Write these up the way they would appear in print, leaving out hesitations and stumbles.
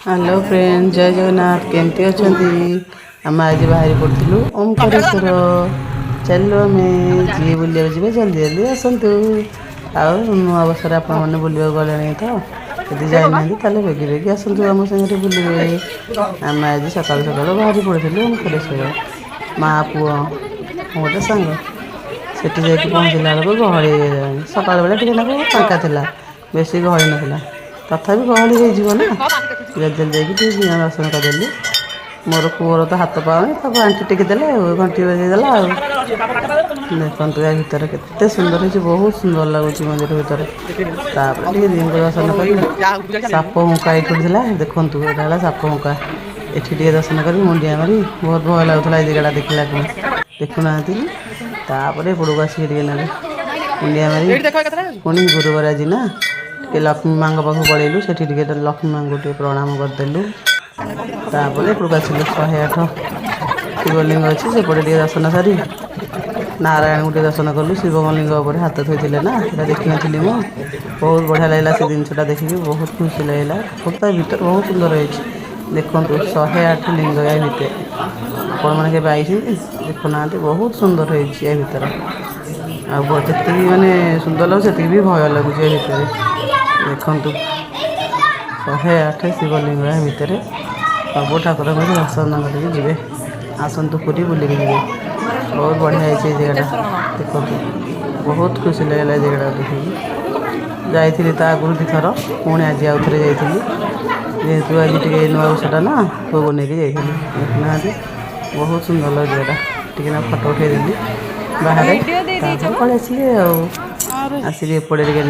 Hello friend, जय जगन्नाथ। केमती अच्छा आम आज बाहरी पड़ू ओमकारेश्वर। चलो आम जी बुलिया जी जल्दी जल्दी आसतु। नुआ बर्षर आप बुलवा गले तो यदि जाना बेगी बेगी आसतु आम सागर बुलवे। आम आज सकाल सकाल बाहरी पड़ू ओमकारेश्वर माँ पुओ गोटे सांग सेठी जाकि पहुँचला बेलू गहली सकाल बेला टे फाँका था बेसी गहली नाला तथापि गहली होना जल्दी जल्दी जाकि दिना दर्शन करदेली। मोर पुअर तो हाथ पाऊनी आंटी टेकिदेले घंटी बजेदेला। देखते या भर के सुंदर है, बहुत सुंदर लगुच मंदिर भर। तापर दिन को दर्शन कर साप हुंका ये देखु यहाँ साप हुंका ये दर्शन कर मुंडिया मारी बहुत भय लगुला ये जगह देखला देखुना। तापर एपड़क आसिक मुंडिया मारी पुणी गुरुवार आज ना टे लक्ष्मी माँ पाखु पलैलु से लक्ष्मी माँ को प्रणाम करदेलु। तापर एपड़क आसलु 108 शिवलिंग अच्छी सेपटे टे दर्शन सारी नारायण को दर्शन कलु। शिवलिंग हाथ थोड़े ना देखी नी मु बहुत बढ़िया लगला से जिनसा देखिए बहुत खुशी लगला। भर बहुत सुंदर है देखु 108 लिंग या भितर आपण मैंने देखुना बहुत सुंदर है भर आती मानने सुंदर लगे से भी भय लगुच भितर देखु 108 शिवलिंग या भितर सब ठाकुर को दर्शन करके जी आसतु पूरी बुलिक जी बहुत बढ़िया है जगह देखो बहुत खुशी लगला जगह देखिए जाइली तो आगुरी दुथर पुणी आज आउ थे जाइली जेहेतु आज टे नुआ बर्षटा ना पुआ को लेकिन जाइली देखुना बहुत सुंदर लगे जगह टी फटो उठेदेली बाहर पलि आसिली आसिक एपटे टे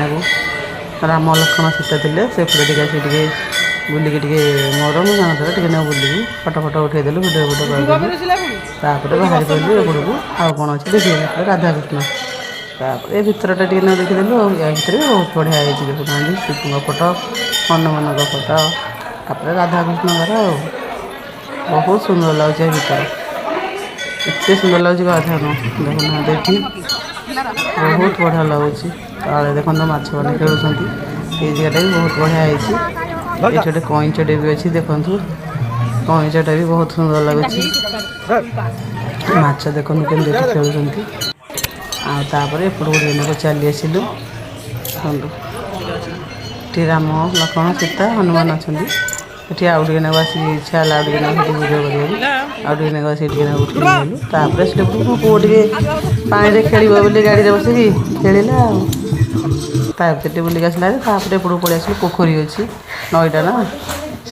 राम लक्ष्मण सीता थे सेपटे टे बुलिक मोर मो सागर टे बुलिक फटो फटो उठेदेलु भिडियो फिडियो करदेलु। बाहर पड़ू एपड़ू आउ कौन अच्छे देखिए राधाकृष्ण तापर ये भितरटा टे देखीदेलु या भितर भी बहुत बढ़िया है देखुना शिव फोटो हनुमान फोटो तापर राधाकृष्ण बहुत सुंदर लगे भितर एत सुंदर लगे गाधा देखुना देखी बहुत बढ़िया लगुच तले देखो माछ मैंने खेलुंट ये जगह भी बहुत बढ़िया है। ये गोटे कईचटे भी अच्छी देखु कईचटा भी बहुत सुंदर लगुच माछ देखो केमती खेलुंट आपर एपट गोटे चली आसलु टी राम लक्ष्मण सीता हनुमान अच्छा ये आउ टे आसिक इच्छा है आउ टे भिडियो कर आउ टे उठेलु तापर से मो पुओ टे पानी खेल बोली गाड़ी बसिक खेलला भितर बुलिक आसला एपट पलि आस पोखरी अच्छी नईटा ना